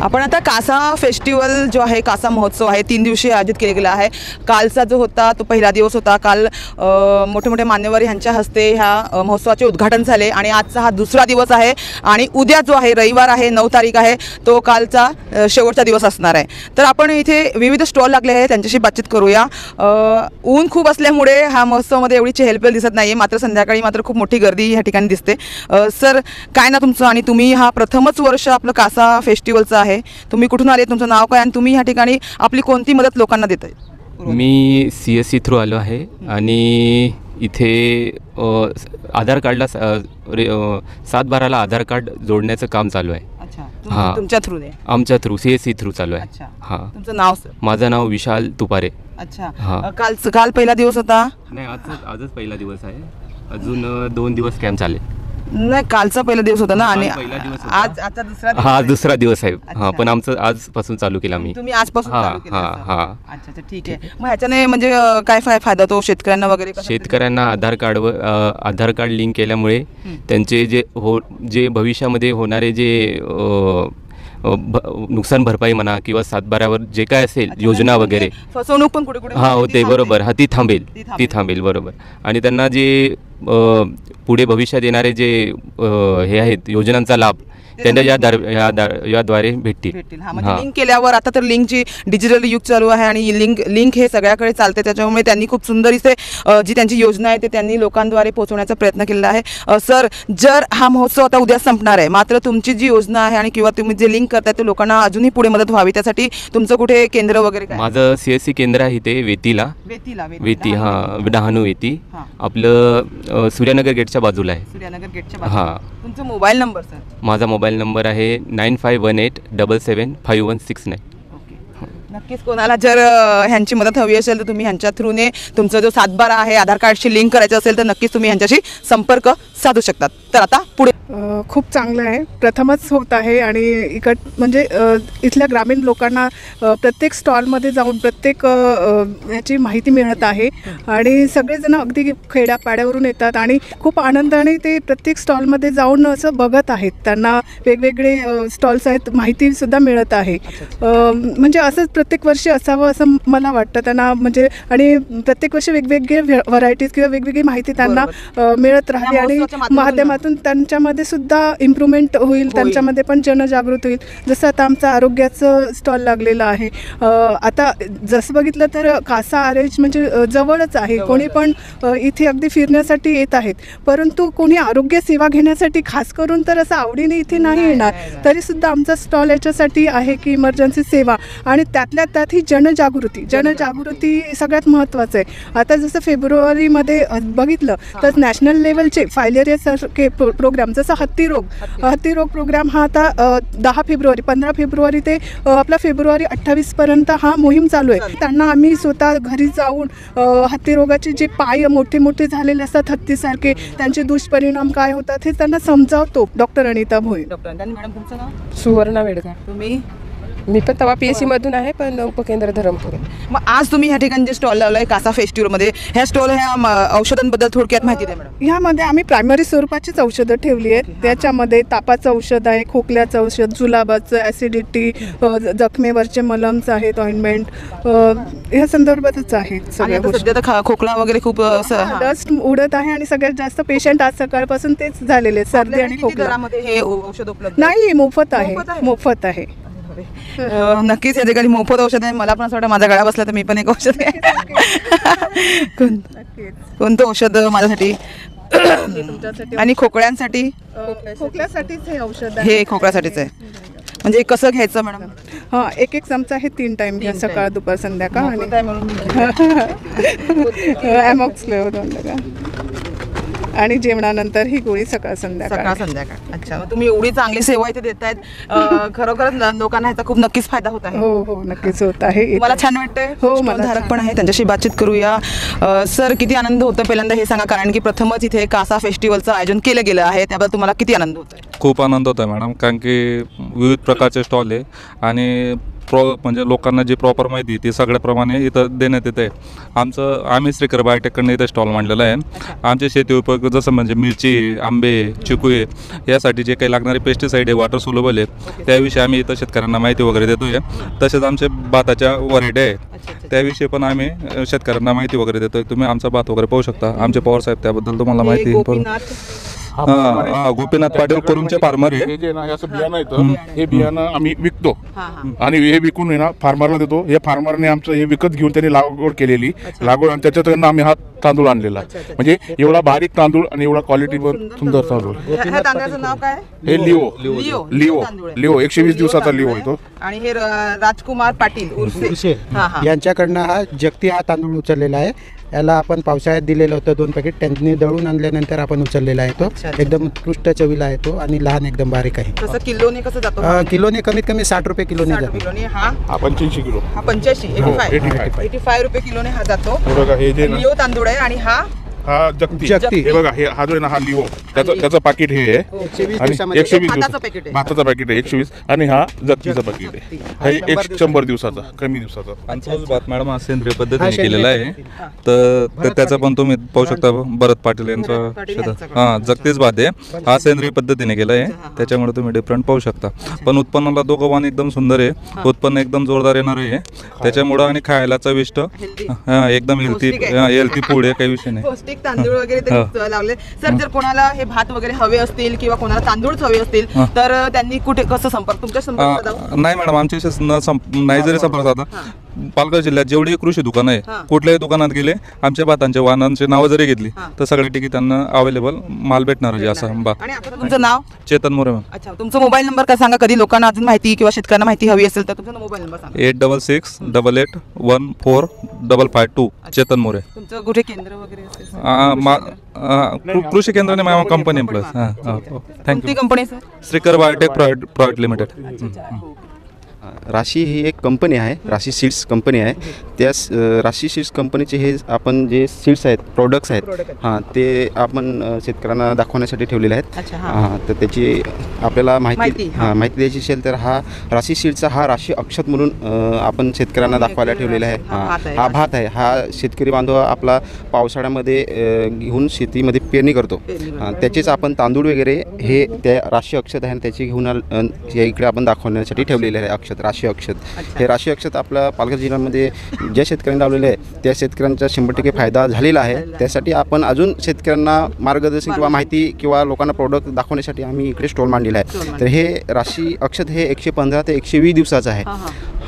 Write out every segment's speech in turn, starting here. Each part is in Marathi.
आपण आता कासा फेस्टिवल जो आहे, कासा महोत्सव आहे, 3 दिवसीय आयोजित केला गेला आहे. कालचा जो होता तो पहिला दिवस होता. काल मोठे मोठे मान्यवर यांच्या हस्ते ह्या महोत्सवाचे उद्घाटन झाले आणि आजचा हा दुसरा दिवस आहे आणि उद्या जो आहे रविवार आहे 9 तारीख आहे तो कालचा शेवटचा दिवस असणार आहे. तर आपण इथे विविध स्टॉल लागले आहेत त्यांच्याशी बातचीत करूया. ऊन खूप असल्यामुळे हा महोत्सवामध्ये एवढी चेहलपेल दिसत नाही आहे, मात्र संध्याकाळी मात्र खूप मोठी गर्दी ह्या ठिकाणी दिसते. सर काय ना तुमचं, आणि तुम्ही हा प्रथमच वर्ष आपलं कासा फेस्टिवलचं आहे, तुम्ही कुठून आले, तुमचं नाव काय आणि तुम्ही ह्या ठिकाणी आपली कोणती मदत लोकांना देताय? मी CSC थ्रू आलो आहे आणि इथे आधार कार्डला 7/12ला आधार कार्ड जोडण्याचं काम चालू आहे. हां, तुमच्या थ्रू? आमच्या थ्रू, CSC थ्रू चालू आहे. हां. तुमचं नाव सर? माझं नाव विशाल तुपारे. अच्छा. काल पहिला दिवस होता? नाही, आजच पहिला दिवस आहे. अजून 2 दिवस कॅम्प चालेल. नाही, कालचा पहिला दिवस होता ना, आणि आज आता दुसरा दिवस आहे. हां, पण आमचं आजपासून चालू केला मी. तुम्ही आजपासून चालू केलं? हां. अच्छा, ठीक आहे. मग ह्याच्याने म्हणजे काय फायदा तो शेतकऱ्यांना वगैरे? शेतकऱ्यांना आधार कार्ड लिंक केल्यामुळे त्यांचे जे भविष्यामध्ये होणारे जे नुकसान भरपाई म्हणा किंवा 7/12वर जे काय असेल योजना वगैरे, फसवणूक पण कुठे कुठे होते, बरोबर. ती थांबेल बरोबर. आणि त्यांना जे पुढे भविष्यात येणारे जे हे आहेत योजनांचा लाभ त्यांना याद्वारे भेटतील. लिंक केल्यावर आता तर लिंकची डिजिटल युग चालू आहे आणि लिंक हे सगळ्याकडे चालते, त्याच्यामुळे त्यांनी खूप सुंदर इथे जी त्यांची योजना आहे ते त्यांनी लोकांद्वारे पोहोचवण्याचा प्रयत्न केलेला आहे. सर, जर हा महोत्सव आता उद्या संपणार आहे, मात्र तुमची जी योजना आहे आणि किंवा तुम्ही जे लिंक करताय ते लोकांना अजूनही पुढे मदत व्हावी, त्यासाठी तुमचं कुठे केंद्र वगैरे काय? माझं CSC केंद्र आहे इथे वेतीला. डहाणू वेती. आपलं सूर्यानगर गेटच्या बाजूला आहे. सूर्यानगर गेटच्या बाजूला. हां. तुमचा मोबाईल नंबर सर? माझा मोबाईल नंबर आहे 9518775169. नक्कीच कोणाला जर ह्यांची मदत हवी असेल तर तुम्ही ह्यांच्या थ्रूने तुमचं जो 7/12 आहे आधार कार्डशी लिंक करायचं असेल तर नक्कीच तुम्ही ह्यांच्याशी संपर्क साधू शकतात. तर आता पुढे खूप चांगलं आहे, प्रथमच होत आहे आणि म्हणजे इथल्या ग्रामीण लोकांना प्रत्येक स्टॉलमध्ये जाऊन प्रत्येक ह्याची माहिती मिळत आहे आणि सगळेजण अगदी खेड्यापाड्यावरून येतात आणि खूप आनंदाने ते प्रत्येक स्टॉलमध्ये जाऊन असं बघत आहेत. त्यांना वेगवेगळे स्टॉल्स आहेत, माहितीसुद्धा मिळत आहे. म्हणजे असंच प्रत्येक वर्षी असावं असं मला वाटतं त्यांना, म्हणजे आणि प्रत्येक वर्षी वेगवेगळे व्हरायटीज किंवा वेगवेगळी माहिती त्यांना मिळत राहते आणि माध्यमातून त्यांच्यामध्ये सुद्धा इम्प्रूव्हमेंट होईल, त्यांच्यामध्ये पण जनजागृती होईल. जसं आता आमचं आरोग्याचं स्टॉल लागलेलं आहे. आता जसं बघितलं तर कासा आरेज म्हणजे जवळच आहे, कोणी पण इथे अगदी फिरण्यासाठी येत आहेत, परंतु कोणी आरोग्य सेवा घेण्यासाठी खास करून तर असं आवडीने इथे नाही येणार. तरीसुद्धा आमचा स्टॉल याच्यासाठी आहे की इमर्जन्सी सेवा आणि त्यातल्या त्यात ही जनजागृती सगळ्यात महत्त्वाचं आहे. आता जसं फेब्रुवारीमध्ये बघितलं तर नॅशनल लेवलचे फायलेरियासारखे प्रोग्राम, जसं हत्ती रोग प्रोग्राम हा आता 15 फेब्रुवारी ते आपला फेब्रुवारी 28पर्यंत हा मोहीम चालू आहे. त्यांना आम्ही स्वतः घरी जाऊन हत्ती रोगाचे जे पाय मोठे मोठे झालेले असतात हत्तीसारखे, त्यांचे दुष्परिणाम काय होतात हे त्यांना समजावतो. डॉक्टर अनिता भोये. मॅडम, तुमचं नाव? सुवर्णा वेडकर. तुम्ही? मी पण तेव्हा PSC मधून आहे, पण उपकेंद्र धरमपूर. मग आज तुम्ही ह्या ठिकाणी जे स्टॉल लावला आहे कासा फेस्टिवलमध्ये, ह्या स्टॉल ह्या औषधांबद्दल थोडक्यात माहिती द्या मॅडम. ह्यामध्ये आम्ही प्रायमरी स्वरूपाचीच औषधं ठेवली आहेत. त्याच्यामध्ये तापाचं औषध आहे, खोकल्याचं औषध, जुलाबाचं, ॲसिडिटी, जखमेवरचे मलम्स आहेत, ऑइंटमेंट, ह्या संदर्भातच आहेत सगळ्या गोष्टी. सध्या तर खोकला वगैरे खूप डस्ट उडत आहे आणि सगळ्यात जास्त पेशंट आज सकाळपासून तेच झालेले, सर्दी आणि खोकला. हे औषध उपलब्ध नाही, मोफत आहे. नक्कीच या ठिकाणी मोफत औषध आहे. मला पण असं वाटतं माझा गळा बसला तर मी पण एक औषध आहे. कोणतं औषध माझ्यासाठी आणि खोकड्यांसाठी? खोकल्यासाठीच हे औषध हे खोकल्यासाठीच आहे. म्हणजे कसं घ्यायचं मॅडम? हां, एक चमचा आहे, 3 टाइम घ्या, सकाळ दुपार संध्याकाळ. आणि ॲमॉक्सिक्लिन 2 टाका आणि जेवणानंतर ही गोळी सकाळ संध्याकाळ. अच्छा, तुम्ही एवढी चांगली सेवा इथे देतायत, खरोखरच लोकांना ह्याचा खूप नक्कीच फायदा होत आहे. हो, नक्कीच होत आहे. मला छान वाटतंय. हो, मला धारक पण आहे, त्यांच्याशी बातचीत करूया. सर, किती आनंद होतो पहिल्यांदा हे सांगा, कारण की प्रथमच इथे कासा फेस्टिवलचं आयोजन केलं गेलं आहे, त्याबद्दल तुम्हाला किती आनंद होतोय? खूप आनंद होतो आहे मॅडम, कारण की विविध प्रकारचे स्टॉल आहे आणि म्हणजे लोकांना जी प्रॉपर माहिती ती सगळ्याप्रमाणे इथं देण्यात येते. आम्ही श्रीकर बायोटेककडनं इथं स्टॉल मांडलेला आहे. आमचे शेती उपयोग जसं म्हणजे मिरची, आंबे, चिकू यासाठी जे काही लागणारे पेस्टिसाईड आहे, वॉटर सोल्युबल आहे, त्याविषयी आम्ही इथं शेतकऱ्यांना माहिती वगैरे देतो आहे. तसेच आमचे भाताच्या व्हरायटी आहे त्याविषयी पण आम्ही शेतकऱ्यांना माहिती वगैरे देतो. तुम्ही आमचा भात वगैरे पाहू शकता. आमचे पवार साहेब त्याबद्दल तुम्हाला माहिती गोपीनाथ पाटील करूमचे फार्मर आहे. हे जे ना असं बियाणं येतं, हे बियाणं आम्ही विकतो आणि हे विकून आहे ना फार्मरला देतो. हे फार्मरने आमचं हे विकत घेऊन त्यांनी लागवड केलेली लागवड आणि त्याच्यातून आम्ही हा तांदूळ आणलेला. म्हणजे एवढा बारीक तांदूळ आणि एवढा क्वालिटी सुंदर तांदूळ. ह्या तांदळाचं नाव काय? हे लिओ 120 दिवसाचा लिओ आहे तो. आणि हे राजकुमार पाटील उर्से यांच्याकडनं हा जगती हा तांदूळ उचललेला आहे. याला आपण पावसाळ्यात दिलेलं होतं 2 पॅकेट. त्यांनी दळून आणल्यानंतर आपण उचललेला आहे तो. एकदम उत्कृष्ट चवीला आहे तो आणि लहान एकदम बारीक आहे. कसं किलोने कसं जातो? किलोने कमीत कमी 60 रुपये किलोने जातो. हा 85 किलो. हा 85 रुपये किलोने हा जातो. हे जे लिओ तांदूळ आहे आणि हा जगती. हे बघा, हा जो आहे ना हा लिओ, त्याचं पाकिट हे आहे आणि 120 भाताचं पॅकेट आहे. भाताचा पॅकेट आहे 120 आणि हा जगतीचा पॅकेट आहे. हा 100 दिवसाचा कमी दिवसाचा. आमचा भात मॅडम हा सेंद्रिय पद्धतीने केलेला आहे. तर त्याचा पण तुम्ही पाहू शकता. भरत पाटील यांचा शेतात जगतीच भात आहे. हा सेंद्रिय पद्धतीने केला आहे त्याच्यामुळे तुम्ही डिफरंट पाहू शकता. पण उत्पन्नाला दोघं वाण एकदम सुंदर आहे. उत्पन्न एकदम जोरदार येणार आहे त्याच्यामुळं आणि खायला चविष्ट एकदम हेल्थी फूड आहे. काही विषय नाही. तांदूळ वगैरे ते लावले. सर जर कोणाला हे भात वगैरे हवे असतील किंवा कोणाला तांदूळच हवे असतील तर त्यांनी कुठे कसं संपर्क तुमच्या संपर्क? नाही मॅडम, आमच्याशी नाही जरी संपर्क साधा पालघर जिल्ह्यात जेवढी कृषी दुकानं आहे कुठल्याही दुकानात गेले आमच्या भातांच्या वाहनांची नावं जरी घेतली तर सगळ्या ठिकाणी त्यांना अवेलेबल माल भेटणार आहे. असं भात. आणि आता तुमचं नाव? चेतन मोरे. अच्छा, तुमचा मोबाईल नंबर काय सांगा? कधी लोकांना अजून माहिती किंवा शेतकऱ्यांना माहिती हवी असेल तर तुमचा मोबाईल नंबर सांगा. 8668814552. चेतन मोरे. तुमचं कुठे केंद्र वगैरे असेल? कृषी केंद्राने माझ्या company plus. Thank you. Company sir? Shrikar biotech private limited. Rashi ही एक कंपनी आहे. राशी सीड्स कंपनी आहे. त्या राशी सीड्स कंपनीचे हे आपण जे सीड्स आहेत, प्रोडक्ट्स आहेत, ते आपण शेतकऱ्यांना दाखवण्यासाठी ठेवलेले आहेत. तर त्याची आपल्याला माहिती द्यायची असेल तर हा राशी सीड्सचा हा राशी अक्षत म्हणून आपण शेतकऱ्यांना दाखवायला ठेवलेला आहे. हा भात आहे. हा शेतकरी बांधव आपला पावसाळ्यामध्ये घेऊन शेतीमध्ये पेरणी करतो. त्याचेच आपण तांदूळ वगैरे हे त्या राशी अक्षत आहे त्याची घेऊन इकडे आपण दाखवण्यासाठी ठेवलेले आहे. अक्षत, राशी अक्षत. हे राशी अक्षत आपल्या पालघर जिल्ह्यामध्ये ज्या शेतकऱ्यांनी लावलेले आहे त्या शेतकऱ्यांचा 100% फायदा झालेला आहे. त्यासाठी आपण अजून शेतकऱ्यांना मार्गदर्शन किंवा माहिती किंवा लोकांना प्रोडक्ट दाखवण्यासाठी आम्ही इकडे स्टॉल मांडलेला आहे. तर हे राशी अक्षत हे 115 ते 120 दिवसाचं आहे.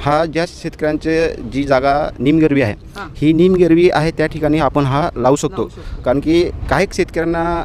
हा ज्या शेतकऱ्यांचे जी जागा निमगरवी आहे ही निमगरवी आहे त्या ठिकाणी आपण हा लावू शकतो. कारण की काही शेतकऱ्यांना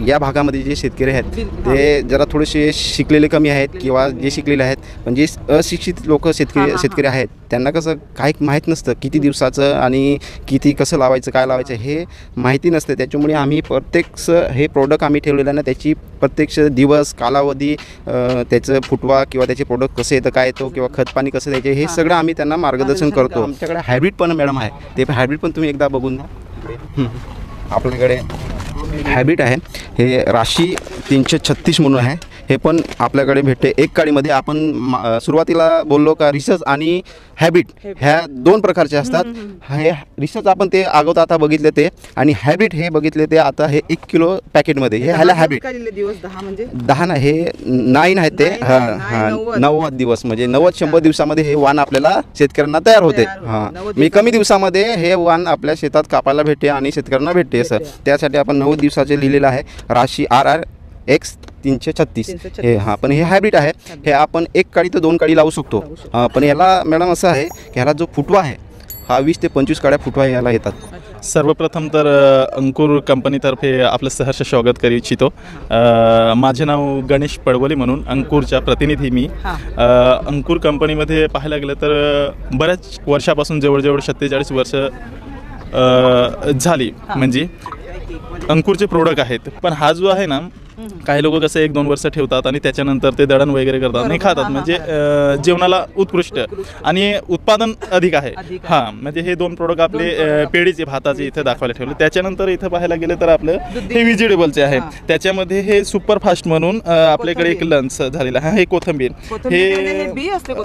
या भागामध्ये जे शेतकरी आहेत ते जरा थोडेसे शिकलेले कमी आहेत किंवा जे शिकलेले आहेत पण जे अशिक्षित लोक शेतकरी आहेत त्यांना कसं काही माहीत नसतं किती दिवसाचं आणि किती कसं लावायचं काय लावायचं हे माहिती नसतं. त्याच्यामुळे आम्ही प्रत्यक्ष हे प्रोडक्ट आम्ही ठेवलेलं ना त्याची प्रत्यक्ष दिवस कालावधी त्याचं फुटवा किंवा त्याचे प्रोडक्ट कसं येतं काय येतो किंवा खत पाणी कसं द्यायचे हे सगळं आम्ही त्यांना मार्गदर्शन करतो. आमच्याकडे हायब्रिड पण मॅडम आहे. ते हायब्रिड पण तुम्ही एकदा बघून द्या. आपल्याकडे हायब्रिड आहे. हे राशी 336 म्हणून आहे. हे पण आपल्याकडे भेटते. एक काडीमध्ये आपण सुरुवातीला बोललो का रिसर्च आणि हॅबिट ह्या 2 प्रकारचे असतात. हे रिसर्च आपण ते अगोदर आता बघितले ते आणि हॅबिट हे बघितले ते आता हे 1 किलो पॅकेटमध्ये हे ह्याला हॅबिट 10 ना हे 9 आहेत ते. 90 दिवस म्हणजे 90-100 दिवसामध्ये हे वाण आपल्याला शेतकऱ्यांना तयार होते. मी कमी दिवसामध्ये हे वाण आपल्या शेतात कापायला भेटते आणि शेतकऱ्यांना भेटते. सर त्यासाठी आपण 90 दिवसाचे लिहिलेलं आहे. राशी RRX 336 हे. पण हे हायब्रिड आहे. हे आपण 1 काडी तर 2 काडी लावू शकतो. पण याला मॅडम असं आहे की ह्याला जो फुटवा आहे हा 20 ते 25 काड्या फुटवा याला येतात. सर्वप्रथम तर अंकुर कंपनीतर्फे आपलं सहर्ष स्वागत करू इच्छितो. माझे नाव गणेश पडवली म्हणून अंकुरच्या प्रतिनिधी मी. अंकुर कंपनीमध्ये पाहायला गेलं तर बऱ्याच वर्षापासून जवळजवळ 47 वर्ष झाली म्हणजे अंकुरचे प्रोडक्ट आहेत. पण हा जो आहे ना काही लोक कसं 1-2 वर्ष ठेवतात आणि त्याच्यानंतर ते दळण वगैरे करतात आणि खातात, म्हणजे जेवणाला उत्कृष्ट आणि उत्पादन अधिक आहे. हां, म्हणजे हे 2 प्रोडक्ट आपले पेढीचे भाताचे इथे दाखवायला ठेवले. त्याच्यानंतर इथं पाहायला गेलं तर आपलं हे व्हेजिटेबलचे आहे. त्याच्यामध्ये हे सुपरफास्ट म्हणून आपल्याकडे एक लंच झालेला आहे. हे कोथिंबीर,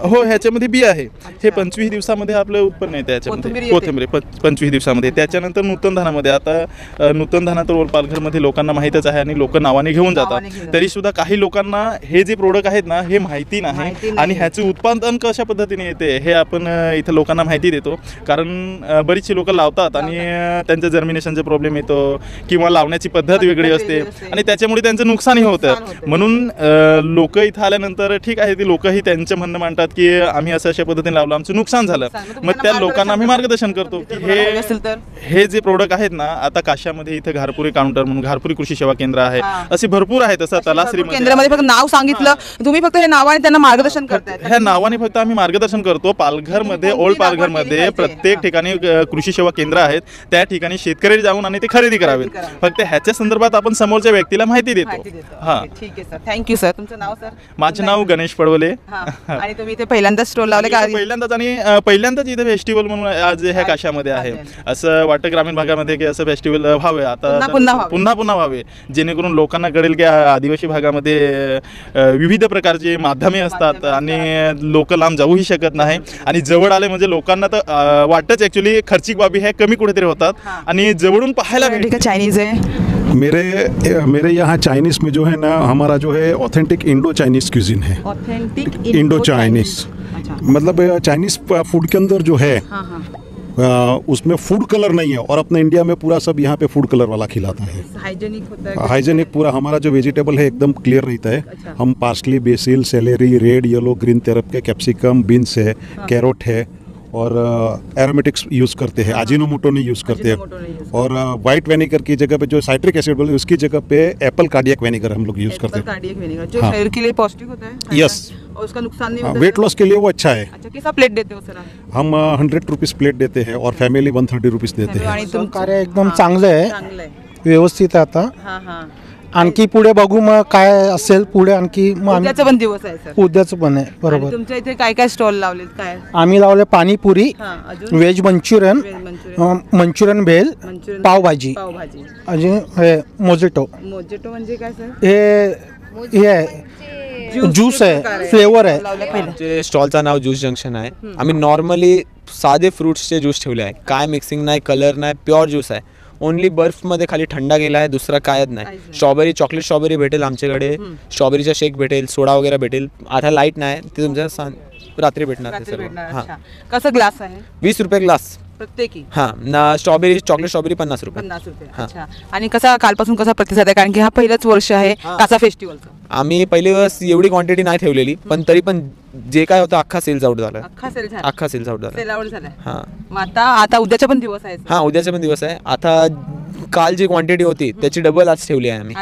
हो ह्याच्यामध्ये बी आहे. हे 25 दिवसामध्ये आपलं उत्पन्न येते याच्यामध्ये कोथिंबीर 25 दिवसामध्ये. त्याच्यानंतर नूतन धानामध्ये, आता नूतन धाना तर ओलपालघरमध्ये लोकांना माहीतच आहे आणि लोक नावाने घेऊन जातात. तरी सुद्धा काही लोकांना हे जे प्रोडक्ट आहेत ना हे माहिती नाही आणि ह्याचे उत्पादन कशा पद्धतीने येते हे आपण इथं लोकांना माहिती देतो. कारण बरीचशी लोक लावतात आणि त्यांच्या जर्मिनेशनचा प्रॉब्लेम येतो किंवा लावण्याची पद्धत वेगळी असते आणि त्याच्यामुळे त्यांचं नुकसानही होतं. म्हणून लोक इथं आल्यानंतर ठीक आहे, ते लोकही त्यांचं म्हणणं मांडतात की आम्ही असं अशा पद्धतीने लावलं, आमचं नुकसान झालं. मग त्या लोकांना आम्ही मार्गदर्शन करतो की हे जे प्रोडक्ट आहेत ना, आता काशामध्ये इथं घारपुरी काउंटर म्हणून घारपुरी कृषी सेवा केंद्र आहे, असे भरपूर आहेत. असं तलासरी केंद्रामध्ये फक्त नाव सांगितलं तुम्ही, फक्त हे नावाने त्यांना मार्गदर्शन करताय. ह्या नावाने फक्त आम्ही मार्गदर्शन करतो. पालघरमध्ये ओल्ड पालघरमध्ये प्रत्येक ठिकाणी कृषी सेवा केंद्र आहेत, त्या ठिकाणी शेतकरी जाऊन आणि ते खरेदी करावेत. फक्त ह्याच्या संदर्भात आपण समोरच्या व्यक्तीला माहिती देतो. हा, ठीक आहे सर, थँक्यू सर. तुमचं नाव सर? माझं नाव गणेश पडवले. आणि तुम्ही इथे पहिल्यांदाच स्टॉल लावले का? पहिल्यांदाच, आणि पहिल्यांदाच इथे फेस्टिवल म्हणून आज ह्या काशामध्ये आहे. असं वाटतं ग्रामीण भागामध्ये की असं फेस्टिवल व्हावे आता, पुन्हा व्हावे, जेणेकरून लोकांना कळेल की आदिवासी भागामध्ये विविध प्रकारचे माध्यमे असतात आणि लोक लांब जाऊही शकत नाही. आणि जवळ आले म्हणजे लोकांना तर वाटतंच ॲक्च्युली खर्चिक बाबी ह्या कमी कुठेतरी होतात आणि जवळून पाहायला भेटतं. चायनीज आहे मेरे यहाँ चाइनीज़ में जो है ना, हमारा जो है ऑथेंटिक इंडो चाइनीज़ क्यूजिन है. ऑथेंटिक इंडो चाइनीज़ मतलब चाइनीज़ फूड के अंदर जो है उसमें फूड कलर नहीं है, और अपने इंडिया में पूरा सब यहाँ पे फूड कलर वाला खिलाता है. हाइजेनिक होता है, हाइजेनिक पूरा. हमारा जो वेजिटेबल है एकदम क्लियर रहता है. हम parsley, basil, celery, red, yellow, green तरफ के कैप्सिकम, बीन्स है, कैरोट है और एरोमेटिक्स यूज़ करते हैं. अजीनोमोटो नहीं यूज़ करते हैं. और वाइट वेनिगर की जगह पे जो साइट्रिक एसिड बोलते हैं उसकी जगह पे एप्पल कार्डियक वेनिगर हम लोग यूज़ करते हैं. कार्डियक वेनिगर जो शरीर के लिए पौष्टिक होता है. यस, और उसका नुकसान नहीं होता. वेट लॉस के लिए वो अच्छा है. अच्छा, कितना प्लेट देते हो सर? हम 100 रुपीज़ प्लेट देते हैं और फैमिली 130 रुपीज़ देते हैं. आणि तुमचं कार्य एकदम चांगलं आहे, व्यवस्थित आहे. आता हां हां, आणखी पुढे बघू मग काय असेल पुढे. आणखी मग उद्याचा पण दिवस आहे सर. उद्याचं पण आहे, बरोबर. तुमच्या इथे काय काय स्टॉल लावलेत? काय आम्ही लावले पाणीपुरी, व्हेज मंचुरियन, मंचुरियन भेल, पावभाजी, अजून हे मोजिटो. मोजिटो म्हणजे काय सर? हे आहे ज्यूस आहे, फ्लेवर आहे. आमचे स्टॉलचं नाव ज्यूस जंक्शन आहे. आम्ही नॉर्मली साधे फ्रूट्सचे ज्यूस ठेवले आहे, काय मिक्सिंग नाही, कलर नाही, प्युअर ज्यूस आहे. ओनली बर्फमध्ये खाली थंडा गेला आहे, दुसरा कायच नाही. स्ट्रॉबेरी, चॉकलेट स्ट्रॉबेरी भेटेल आमच्याकडे, स्ट्रॉबेरीचा शेक भेटेल, सोडा वगैरे भेटेल. आता लाईट नाही, ते तुमच्या रात्री भेटणार ते सर्व. हां, कसं ग्लास आहे? 20 रुपये ग्लास प्रत्येकी. हां ना, स्ट्रॉबेरी, चॉकलेट स्ट्रॉबेरी 50 रुपये. 50 रुपये. अच्छा. आणि कसा कालपासून कसा प्रतिसाद आहे? कारण की हा पहिलंच वर्ष आहे कासा फेस्टिवलचं. आम्ही पहिले दिवस एवढी क्वांटिटी नाही ठेवलेली, पण तरी पण जे काय होतं अख्खा सेल्स आउट झाला. अख्खा सेल्स आउट झाला. हां, आता उद्याचा पण दिवस आहे. हां, उद्याचा पण दिवस आहे. आता काल जी क्वांटिटी होती त्याची डबल आज ठेवली आहे आम्ही.